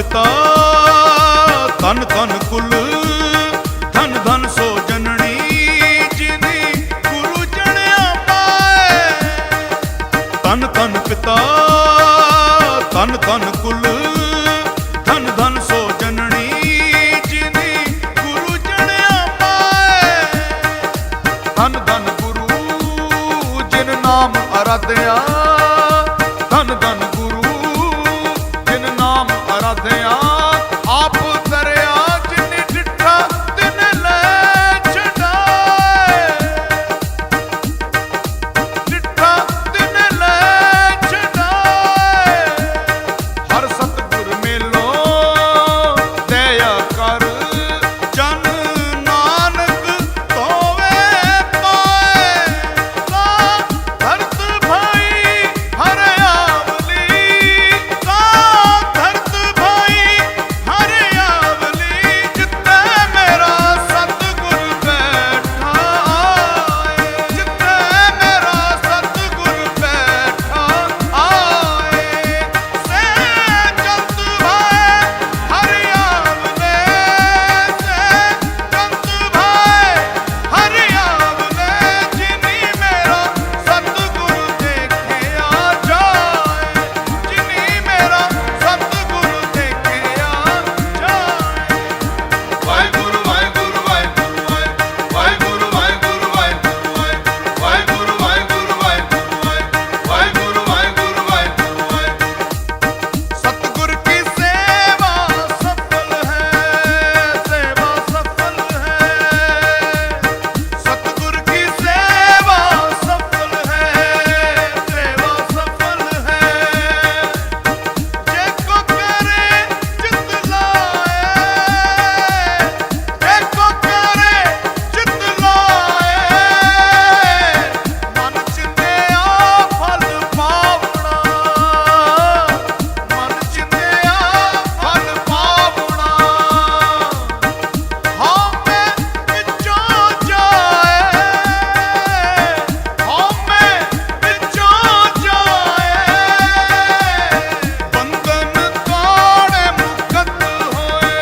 पिता धन धन कुल धन धन सो जननी जिनी गुरु जणिया पाए। धन धन पिता धन धन कुल धन धन सो जननी जिनी गुरु जणिया पाए। धन धन गुरु जिन नाम आराध्या धन धन गुरु जिन नाम आराध्या। आप दरिया जिन डिठा तिन ले छड़ाए। डिठा तिन ले छड़ाए। हर सतगुर मेलो दया कर जन नानक तोवे पाए। सा धरत भाई हर आवली सा धरत भाई हर आवली। जिते मेरा सतगुर बैठा आए। जिते मेरा सतगुर बैठा आए। से जत भाई हर आवले से जत भाई हर आवले। जिनी मेरा सतगुर देखे आ जाए। जिनी मेरा सतगुर देखे आ जाए। वाहिगुरु वाहिगुरु वाहिगुरु वाहिगुरु वाहिगुरु वाहिगुरु वाहिगुरु वाहिगुरु वाहिगुरु वाहिगुरु वाहिगुरु। सतगुर की सेवा सफल है। सेवा सफल है। सतगुर की सेवा सफल है। सेवा सफल है। जेको करे चित लाए। जेको करे चित लाए। मन चिंध्या फल पावना। मन चिंध्या फल पावना। हाँ मैं विचों जाए। हाँ मैं विचों जाए। बंधन तोड़े मुक्त होए।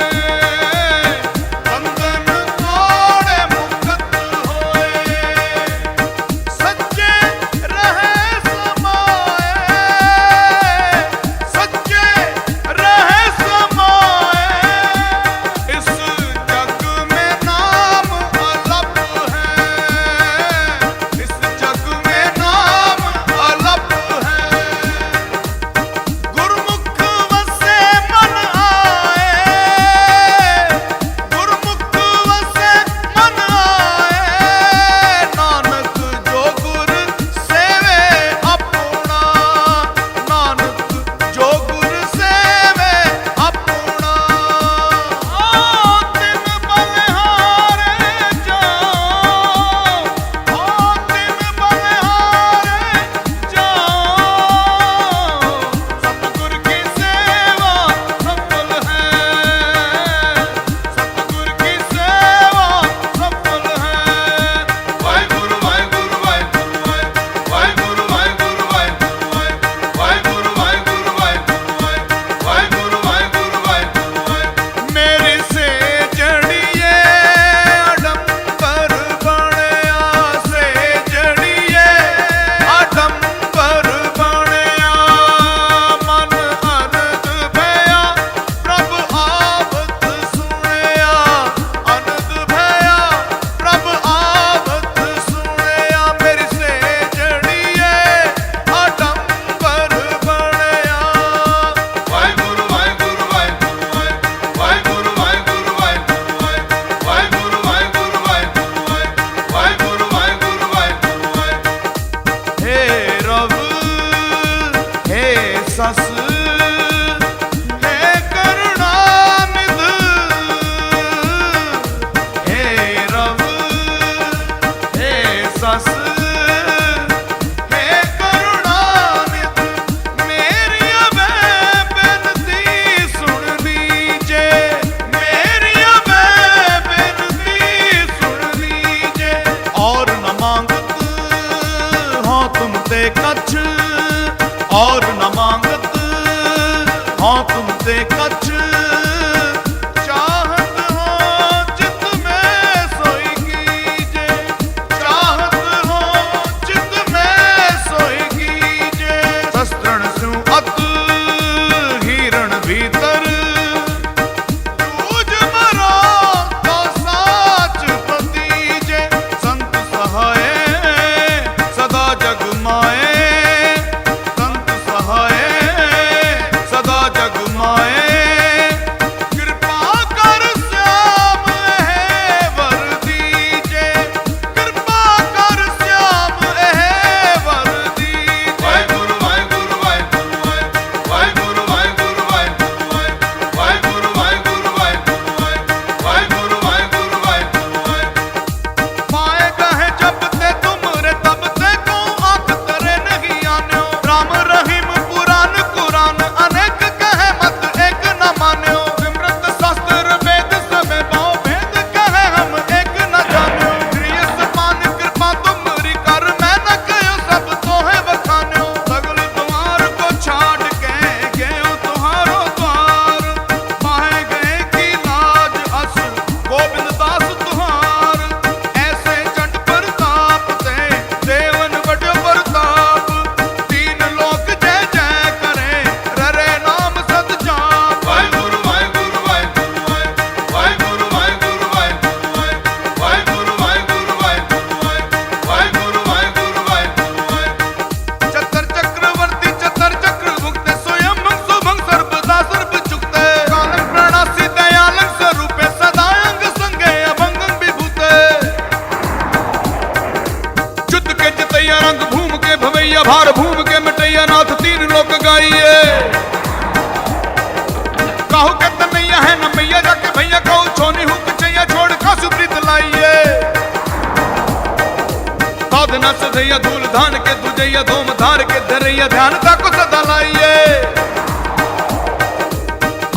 बंधन तोड़े मुक्त होए। सच्चे रहे समाए। सच्चे रहे समाए। इस जग में नाम अलप है। इस जग में नाम अलप है। गुरमुख वसे मन आए। गुरमुख वसे मन आए। नानक जो गुर सेवे अपना। नानक जो गुर सेवे अपना। तिन बलिहारे जाओ। तिन बलिहारे जाओ। सतगुर की सेवा सफल है। सतगुर की सेवा सफल है। वाहिगुरु वाहिगुरु वाहिगुरु वाहिगुरु वाहिगुरु वाहिगुरु वाहिगुरु वाहिगुरु वाहिगुरु वाहिगुरु वाहिगुरु। मेरे से जड़िए आडंबर बणया। से जड़िए आडंबर बणया। मन अनंद भया प्रभ आवत सुनया। अनंद भया प्रभ आवत सुनया। मेरे से जड़िए आडंबर बणया। वाहिगुरु वाहिगुरु वाहिगुरु वाहिगुरु वाहिगुरु वाहिगुरु वाहिगुरु वाहिगुरु वाहिगुरु वाहिगुरु वाहिगुरु। हे रव हे सस हे करुणानिध। हे रव हे सस हे करुणानिध। मेरी अबे बेनती सुन लीजे। मेरी अबे बेनती सुन लीजे। और न मांगत हो तुम ते कछ। और न मांगत हाँ तुमसे कछ चाहत हो चित में सोई कीजे, चाहत हो चित में सोई कीजे। शस्त्रण सु अत हिरण भीतर जूझ मरो तो साच पतीजे। संत सहाय सदा जग माए, संत सहाय सदा जग माए। कृपा कर श्याम है वर दीजे, कृपा कर श्याम है वर दीजे। वाहिगुरु वाहिगुरु वाहिगुरु वाहिगुरु वाहिगुरु वाहिगुरु वाहिगुरु वाहिगुरु वाहिगुरु वाहिगुरु वाहिगुरु। पाए कहे जब ते तुम रे तब ते को आंख तरे नहीं आन्यो। राम रहीम पुराण कुरान अनेक कहे मत एक न मान्यो। विमृत शास्त्र वेद सभे भाव भेद कहे हम एक न जान्यो। प्रिय समान कृपा तुमरी कर मैं न कयो सब तोहे बखान्यो। सगल तुम्हार को छाड़ के गयो तुम्हारो द्वार। पाए गए की लाज अस गोविंद दास तुहार। ऐसे चंड प्रताप ते देवन बड़ो प्रताप। तीन लोक जय जय करे ररे नाम सत जाप। वाहिगुरु वाहिगुरु वाहिगुरु वाहिगुरु वाहिगुरु वाहिगुरु वाहिगुरु वाहिगुरु वाहिगुरु वाहिगुरु। चतर चक्रवर्ती चतर चक्र मुक्ते स्वयं शुभं सर्वदा सर्व चुक्ते। कालं प्रणासी दयालं स्वरूपे सदा अंग संगे अभंगं विभूते। युद्ध के जितैया रंग भूम के भवैया भार भूम के मिटैया नाथ तीन लोक गाइए। काहू के तनैया है न मैया जाके भैया कहू छोनी हुक चैया छोड़ कासु प्रीत लाइए। साधना सधैया धूल धान के दुजैया धूम धार के धरैया ध्यान ताको सदा लाइए।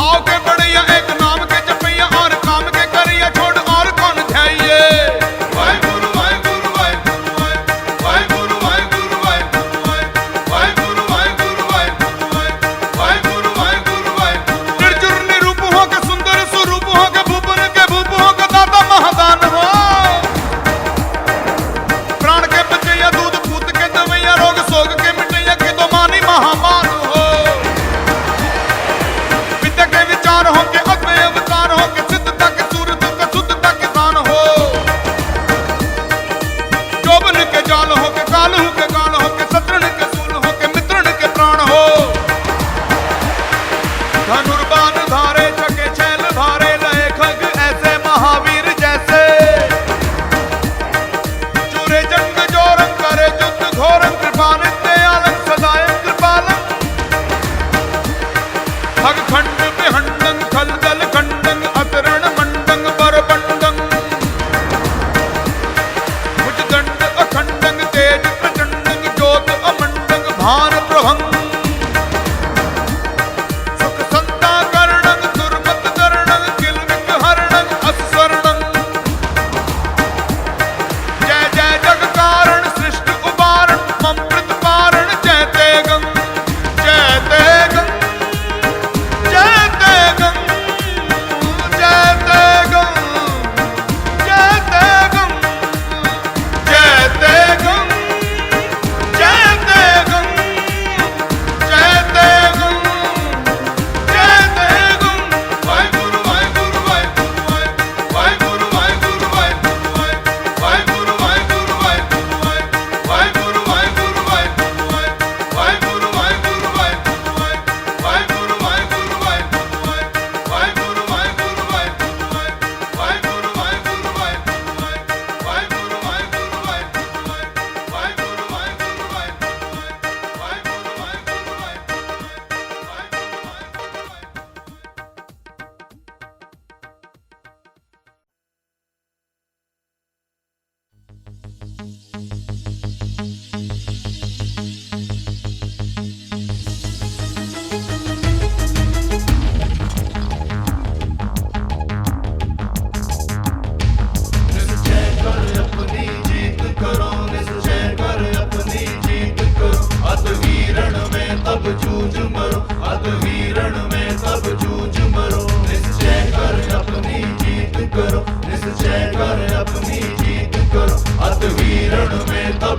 आओ के बड़ैया एक नाम के जपैया और काम के करैया छोड़ और कौन ध्याइए। वाहिगुरु वाहिगुरु वाहिगुरु वाहिगुरु वाहिगुरु वाहिगुरु वाहिगुरु वाहिगुरु वाहिगुरु वाहिगुरु। निर्जुर निरूप हो के सुंदर स्वरूप हो के भूपन के भूप हो के दाता महादान हो। प्राण के बचैया दूध पूत के दवैया रोग सोग के मिटैया के दो मानी महामान हो।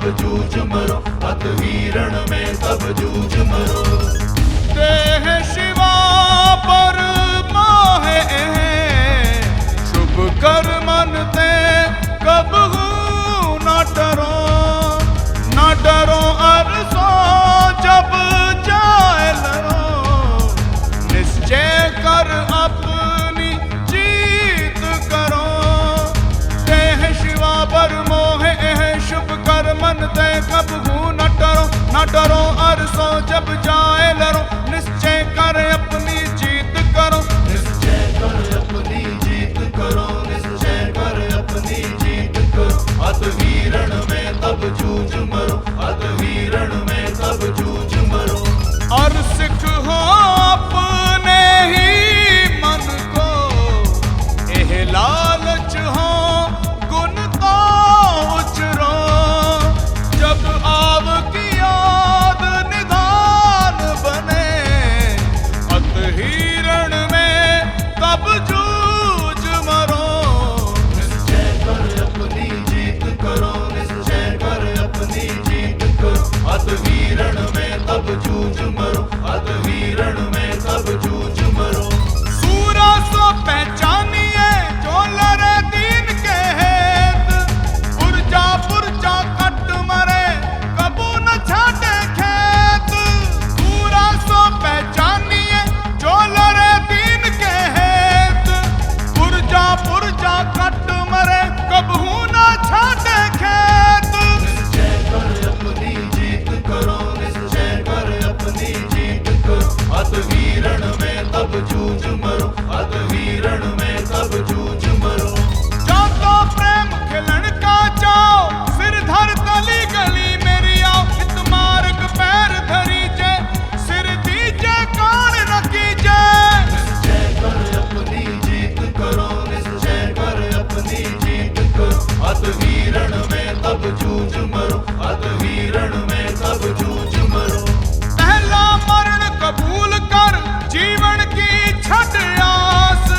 तब जूझ मरो, अत वीरण में तब जूझ मरो। देह शिवा पर मोहे, शुभ कर मन ते कबहू न डरो। न डरो अरसो जब जाए लरो, निश्चय कर अपनी जीत करो। देह शिवा पर मोहे, शुभ कर मन ते कबहू न डरो। न डरो अरसो जब जाए लरो, निश्चय कर अपनी जीत करो। निश्चय कर अपनी जीत करो, निश्चय कर अपनी जीत करो। अत वीरण में तब जूझ मरो, अत वीरण में तब जूझ मरो। और सिख हो अपने ही मन को, एह लालच हो गुण तो उचरो। जब आव की याद निधान बने, अत हीरण में तब जूझ मरो। निश्चय कर अपनी जीत करो, निश्चय कर अपनी जीत करो। अत वीरण में तब जूझ मरो, अत वीरण में तब जूझ मरो। सूरा सो पहचानिए जो लड़े दीन के हेत, पुरजा पुरजा कट मरे कबू न छाटे खेत। सूरा सो पहचानिए जो लड़े दीन के हेत, पुरजा पुरजा कट मरे कबू न छाटे खेत। निश्चय कर अपनी जीत करो, निश्चय कर अपनी जीत करो। अत वीरण में तब जूझ मरो, अत वीरण में तब जूझ मरो। जो तो प्रेम खिलन का चाओ, सिर धर तली गली मेरी आओ। इत मार्ग पैर धरी जे, सिर दीजे कान न कीजे। निश्चय कर अपनी जीत करो, निश्चय कर अपनी जीत करो। अत वीरण में तब जूझ मरो, अत वीरण में तब जूझ मरो। पहला मरण कबूल कर जीवन की छठ आस,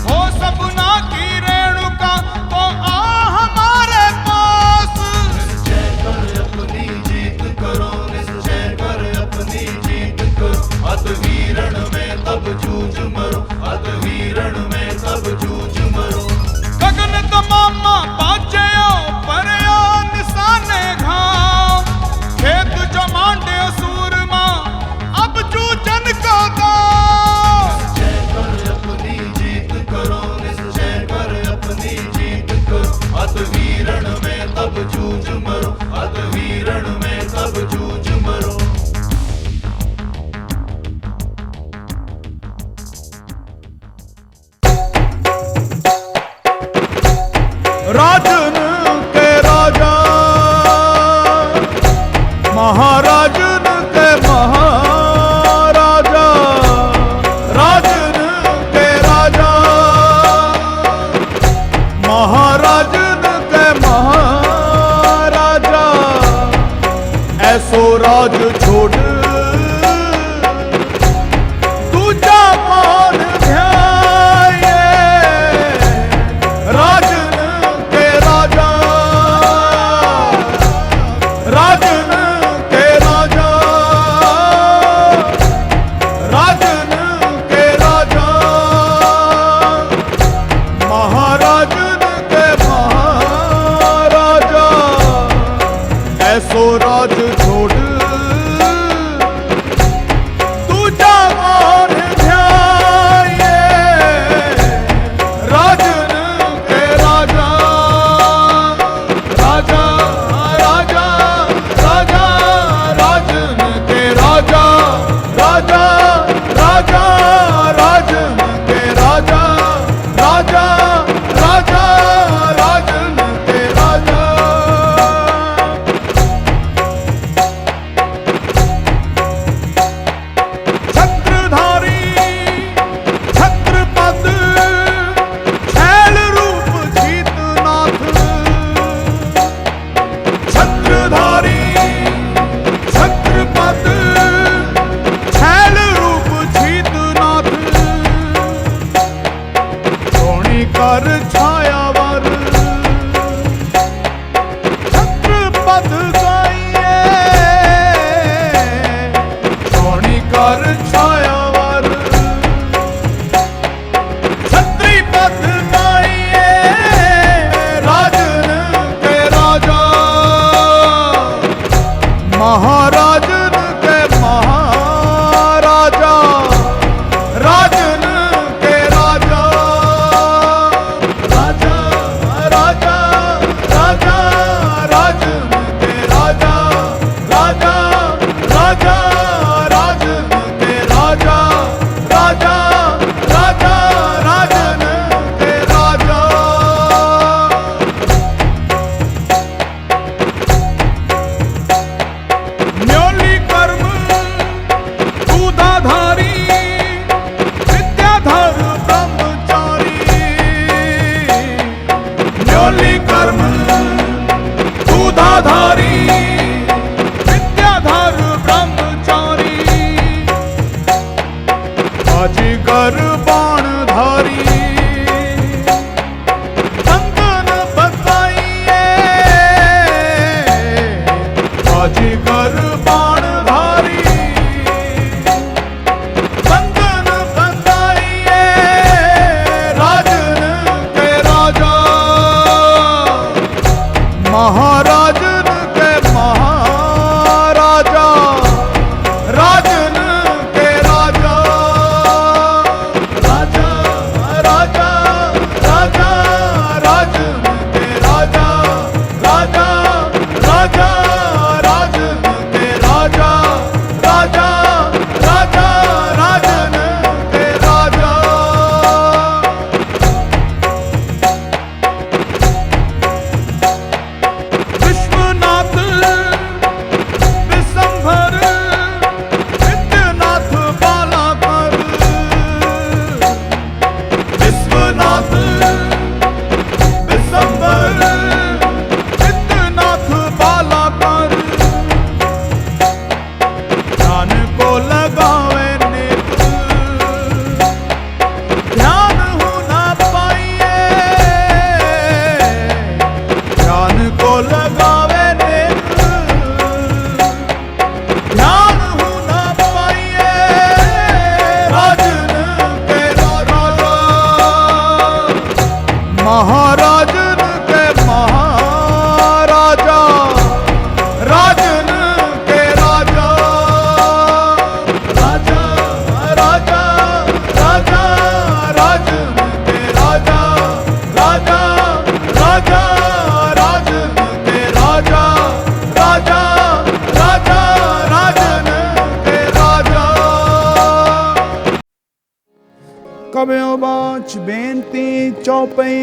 हो सपना की रेणुका तो आ हमारे पास। निश्चय कर अपनी जीत करो, निश्चय कर अपनी जीत करो। अत वीरण में तब जूझ मरो, अत वीरण में तब जूझ मरो। गगन तमामा बाजयो परयो निशाने घाव, खेत जो मांडे सूरमा अब जूझन का दाव। निश्चय कर अपनी जीत करो, निश्चय कर अपनी जीत करो। अत वीरण में तब जूझ मरो, अत वीरण में तब जूझ मरो। बाजीगर बाणधारी कंगन बताइए, बाजीगर बाणधारी कंगन बताइए, राजन के राजा महाराजन के महाराजा, राजन के राजा, राजा राजा राजा, राजन के राजा, राजा राजा राजन के राजा, राजा राजा राजन के राजा। विश्वनाथ विशंभर विद्यनाथ बालाकर, विश्वनाथ विशंभर विद्यनाथ बालाकर, ध्यान को लगावे नेत्र, ध्यान हो ना पाइए, ध्यान को लगावे नेत्र, ध्यान हो ना पाइए, राजन के राजा महाराजन के महाराजा, राजन के राजा, राजा राजा राजा, राजन के राजा, राजा राजा राजन के राजा, राजा राजा राजन के राजा। कब्यों बाच बेनती चौपई,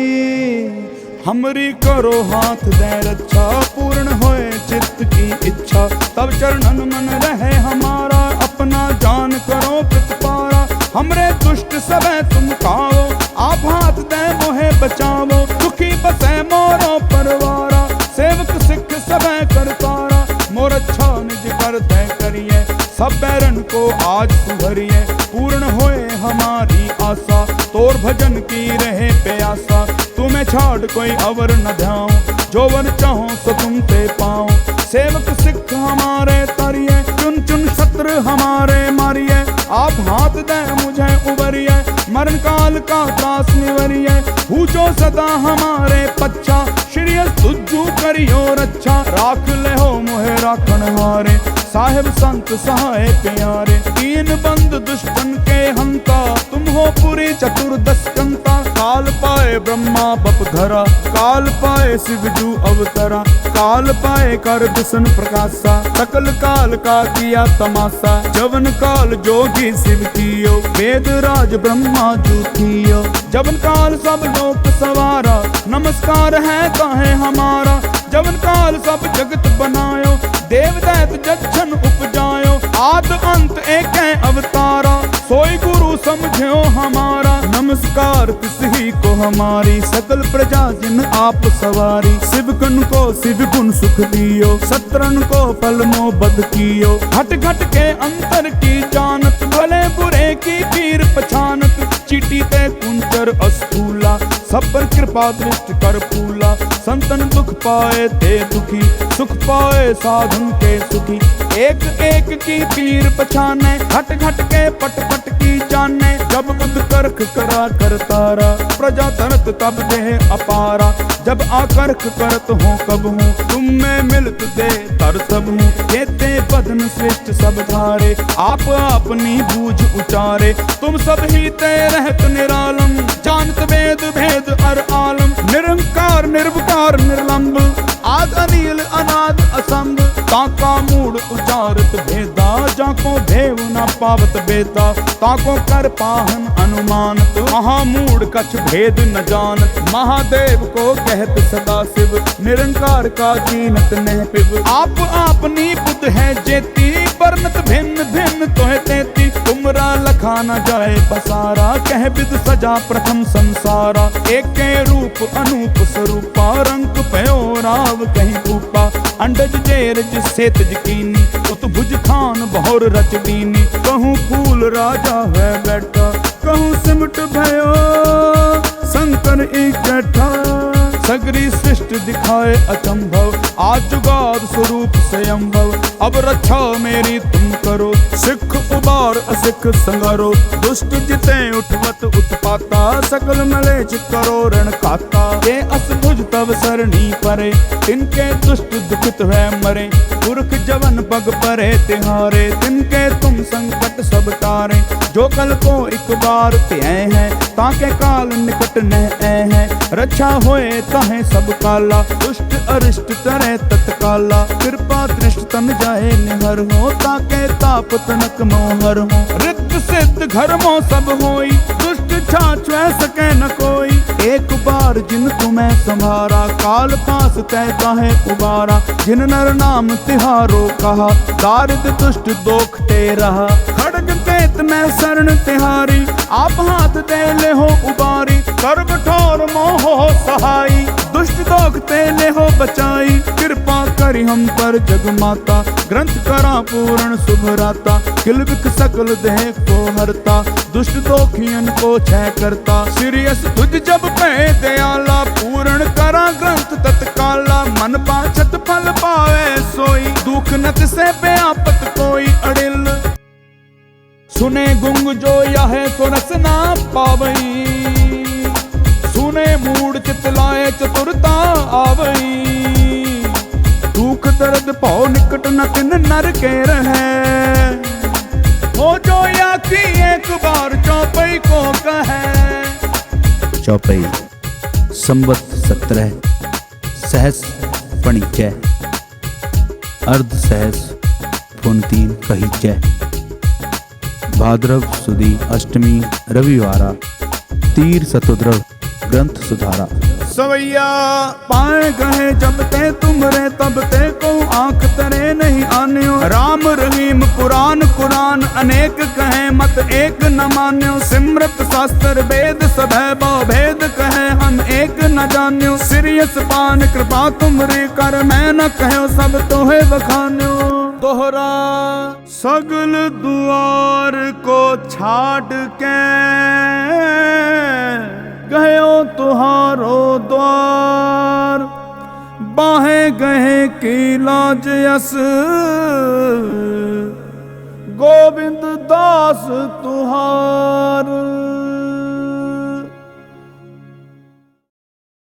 हमरी करो हाथ दे रक्षा, पूर्ण होए चित्त की इच्छा, तब चरणन मन रहे हमारा, अपना जान करो प्रतिपारा, हमरे दुष्ट सबे तुम खाओ, आप हाथ दे मोहे बचावो, दुखी बसे मोरो परवारा, सेवक सिख सबे करतारा, मोर अच्छा निज कर तय करिए, सब बैरन को आज सुधरिए, पूर्ण होए हमारी आशा, तोर भजन की रहे प्यासा, तुम्हें छाड़ कोई अवर न ध्याओ, जो वर चाहो सो तुम ते पाओ, सेवक सिख हमारे तरिए, चुन चुन शत्रु हमारे मारिए, आप हाथ दे मुझे उबरिए, मरण काल का त्रास निवरिए, पूछो सदा हमारे पच्छा, श्री तुझू करियो रक्षा, राख ले हो मोहे राखण हारे, साहिब संत सहाय प्यारे, दीन बंद दुष्टन के हंता, तुम हो पूरी चतुर्दश कंता, काल पाए ब्रह्मा बपधरा, काल पाए शिवजू अवतरा, काल पाए कर दुष्ण प्रकाशा, सकल काल का किया तमाशा, जवन काल जोगी शिव कियो, वेद राज ब्रह्मा जू कियो, जवन काल सब लोक सवारा, नमस्कार है काहे हमारा, जवन काल सब जगत बनायो, देव दैत जक्षन उपजायो, आद अंत एक है अवतारा, सोई गुरु समझो हमारा, नमस्कार तिस ही को हमारी, सकल प्रजा जिन आप सवारी, शिव गुण को शिव गुण सुख दियो, सत्रन को फल मो बद कियो, घट घट के अंतर की जानत, भले बुरे की पीर पछानत, चीटी ते कुंचर अस्थूला, सब पर कृपा दृष्टि कर फूला, संतन दुख पाए ते दुखी, सुख पाए साधन के सुखी, एक एक की पीर पछाने, घट घट के पट पट की जाने, जब बुद्ध करख करा कर तारा, प्रजा तरत तब देह अपारा, जब आकर्ख करत हो कब हूँ, तुम में मिलत दे तर सब हूँ, कहते बदन श्रेष्ठ सब धारे, आप अपनी बूझ उचारे, तुम सब ही ते रहत निरालम, जानत वेद भेद अर आलम, निरंकार निर्विकार निर्लंब, आद अनिल अनाद असंग, ताका मूड उचारत भेदा, जाको भेव न पावत बेता, ताको कर पाहन अनुमानत, महामूड कछ भेद न जानत, महादेव को कहत सदा शिव, निरंकार का कीनत नह पिव, आप अपनी बुद्ध है जेती, वर्णत भिन्न भिन्न तोहे तेती, तुमरा लखा न जाए पसारा, कह विद सजा प्रथम संसारा। एक रूप अनूप स्वरूपा, रंग पयो राव कहीं ऊपा, अंडज जेरज सेतज कीनी, उत्भुज खान बहुर रच दीनी। कहूँ फूल राजा है बैठा, कहूँ सिमट भयो शंकर इकट्ठा, सगरी सृष्टि दिखाए अचंभव, आज जुगाद स्वरूप स्वयंभव। अब रक्षा मेरी तुम करो, सिख उबार असिख संगारो, दुष्ट जिते उठवत उत्पाता, सकल मलेच करो रण खाता। ये असभुज तब सरणी परे, तिनके दुष्ट दुखित है मरे, पुरख जवन पग परे तिहारे, तिनके तुम संकट सब टारे। जो कल को एक बार त्याए हैं, ताके काल निकट न है, रक्षा होए ताहे सब काला, दुष्ट अरिष्ट तरे तत्काला। कृपा दृष्ट तन जाए निहर हो, ताके ताप तनक मोहर हो। रिद्ध सिद्ध घर मो सब होई, दुष्ट छाछ सके न कोई। एक बार जिन तुम्हें संभारा, काल पास तय काहे उबारा। जिन नर नाम तिहारो कहा, दारिद दुष्ट दोख ते रहा। खड़ग तेत में शरण तिहारी, आप हाथ दे ले हो उबारी। कर कठोर मोह हो सहाई, दुष्ट दोख ते ले हो बचाई। कृपा करी हम पर जग माता, ग्रंथ करा पूर्ण शुभ राता। किलबिक सकल देह को हरता, दुष्ट दोखियन को छह करता। सीरियस तुझ जब पे दयाला, पूर्ण करा ग्रंथ तत्काला। मन पाछत फल पावे सोई, दुख नत से पे आपत कोई अड़िल। सुने गुंग जो यह सो रस ना पावई, सुने मूड चितलाए चतुरता आवई। दुख दर्द पाओ निकट न तिन नर के रहे, हो जो या की एक बार चौपई को कहे। चौपई संवत 17 सहस पणिचय, अर्ध सहस पुन 3 कहीचय। भाद्रव सुदी अष्टमी रविवारा, तीर सतुद्रव ग्रंथ सुधारा। सवैया पाए गए जब ते तुमरे, तब ते को आंख तरे नहीं आन्यो। राम रहीम पुराण कुरान, अनेक कहे मत एक न मान्यो। सिमरत शास्त्र वेद सभै बहु भेद, कहे हम एक न जान्यो। सिरियस पान कृपा तुमरी कर, मैं न कहो सब तोहे बखान्यो। दोहरा सगल दुआर को छाड़ के, गयो तुहारो द्वार। बाहे गहे की लाज यस, गोविंद दास तुहार।